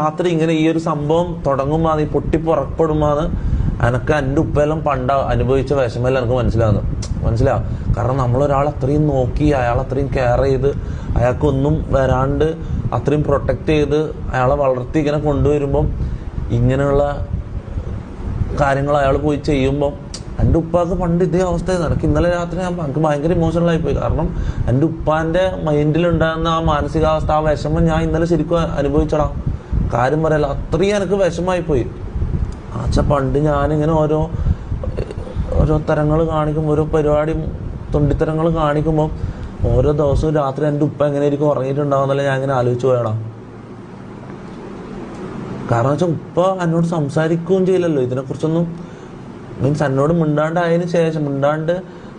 രാത്രി ഇങ്ങനെ ഈ ഒരു സംഭവം തുടങ്ങുമ്പോൾ ഈ പൊട്ടി പുറപ്പെടുമ്പോൾ എനക്ക് എൻ്റെ ഉപ്പെല്ലാം പണ്ട അനുഭവിച്ച വിഷമെല്ലാം എനിക്ക് മനസ്സിലാവും. കാരണം നമ്മളൊരാൾ അത്രയും നോക്കി, അയാൾ അത്രയും കെയർ ചെയ്ത്, അയാൾക്കൊന്നും വരാണ്ട് അത്രയും പ്രൊട്ടക്റ്റ് ചെയ്ത് അയാളെ വളർത്തി ഇങ്ങനെ കൊണ്ടുവരുമ്പം ഇങ്ങനെയുള്ള കാര്യങ്ങൾ അയാൾ പോയി ചെയ്യുമ്പം എൻ്റെ ഉപ്പാക്ക് പണ്ട് ഇതേ അവസ്ഥയായിരുന്നു. എനിക്ക് ഇന്നലെ രാത്രി എനിക്ക് ഭയങ്കര ഇമോഷണലായി പോയി. കാരണം എൻ്റെ ഉപ്പാൻ്റെ മൈൻഡിലുണ്ടാകുന്ന ആ മാനസികാവസ്ഥ, ആ വിഷമം ഞാൻ ഇന്നലെ ശരിക്കും അനുഭവിച്ചടാ. കാര്യം പറയല്ല, അത്രയും എനിക്ക് വിഷമമായി പോയി. പണ്ട് ഞാനിങ്ങനെ ഓരോ തരങ്ങൾ കാണിക്കുമ്പോൾ, ഓരോ പരിപാടി തൊണ്ടിത്തരങ്ങൾ കാണിക്കുമ്പോൾ ഓരോ ദിവസവും രാത്രി എൻ്റെ ഉപ്പ എങ്ങനെയായിരിക്കും ഉറങ്ങിയിട്ടുണ്ടാവുന്നല്ല ഞാൻ ഇങ്ങനെ ആലോചിച്ച് പോയടാ. കാരണം വെച്ചാൽ ഉപ്പ എന്നോട് സംസാരിക്കുകയും ചെയ്യില്ലല്ലോ ഇതിനെക്കുറിച്ചൊന്നും. മീൻസ് എന്നോട് മിണ്ടാണ്ട്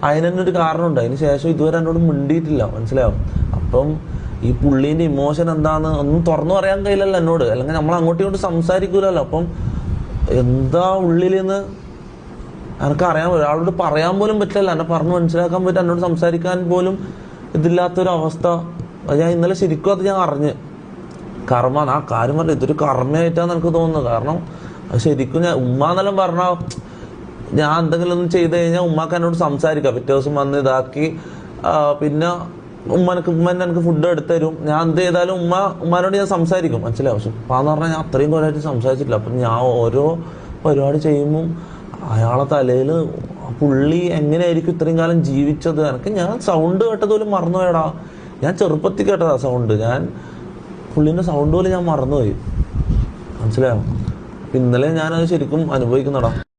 അതിനൊരു കാരണമുണ്ട്. അതിന് ശേഷം ഇതുവരെ എന്നോട് മിണ്ടിയിട്ടില്ല, മനസ്സിലാവും. അപ്പം ഈ പുള്ളീൻ്റെ ഇമോഷൻ എന്താണെന്ന് ഒന്നും തുറന്നു പറയാൻ കഴിയില്ലല്ലോ എന്നോട്, അല്ലെങ്കിൽ നമ്മൾ അങ്ങോട്ടും ഇങ്ങോട്ട് സംസാരിക്കൂലല്ലോ. അപ്പം എന്താ ഉള്ളിലെന്ന് എനിക്കറിയാൻ, ഒരാളോട് പറയാൻ പോലും പറ്റില്ല, എന്നെ പറഞ്ഞ് മനസ്സിലാക്കാൻ പറ്റും, എന്നോട് സംസാരിക്കാൻ പോലും ഇതില്ലാത്തൊരവസ്ഥ. അത് ഞാൻ ഇന്നലെ ശരിക്കും അത് ഞാൻ അറിഞ്ഞ്. കർമ്മ, ആ കാര്യം പറഞ്ഞ ഇതൊരു കർമ്മയായിട്ടാണ് എനിക്ക് തോന്നുന്നത്. കാരണം അത് ശരിക്കും ഞാൻ ഉമ്മാന്നെല്ലാം പറഞ്ഞാൽ ഞാൻ എന്തെങ്കിലും ഒന്നും ചെയ്ത് കഴിഞ്ഞാൽ ഉമ്മാക്ക് എന്നോട് സംസാരിക്കാം. പിറ്റേ ദിവസം വന്ന് ഇതാക്കി പിന്നെ ഉമ്മ എനിക്ക് ഫുഡ് എടുത്തു തരും. ഞാൻ എന്ത് ചെയ്താലും ഉമ്മാനോട് ഞാൻ സംസാരിക്കും, മനസ്സിലാവും. പക്ഷെ ഉപ്പാന്ന് പറഞ്ഞാൽ ഞാൻ അത്രയും കൊല്ലമായിട്ട് സംസാരിച്ചിട്ടില്ല. അപ്പം ഞാൻ ഓരോ പരിപാടി ചെയ്യുമ്പം അയാളെ തലയിൽ പുള്ളി എങ്ങനെയായിരിക്കും ഇത്രയും കാലം ജീവിച്ചത്. ഞാൻ സൗണ്ട് കേട്ടത് പോലും മറന്നുപോയടാ. ഞാൻ ചെറുപ്പത്തിൽ കേട്ടതാ സൗണ്ട്. പുള്ളീൻ്റെ സൗണ്ട് പോലും ഞാൻ മറന്നുപോയി, മനസ്സിലാവും. ഇന്നലെ ഞാനത് ശരിക്കും അനുഭവിക്കുന്നടാ.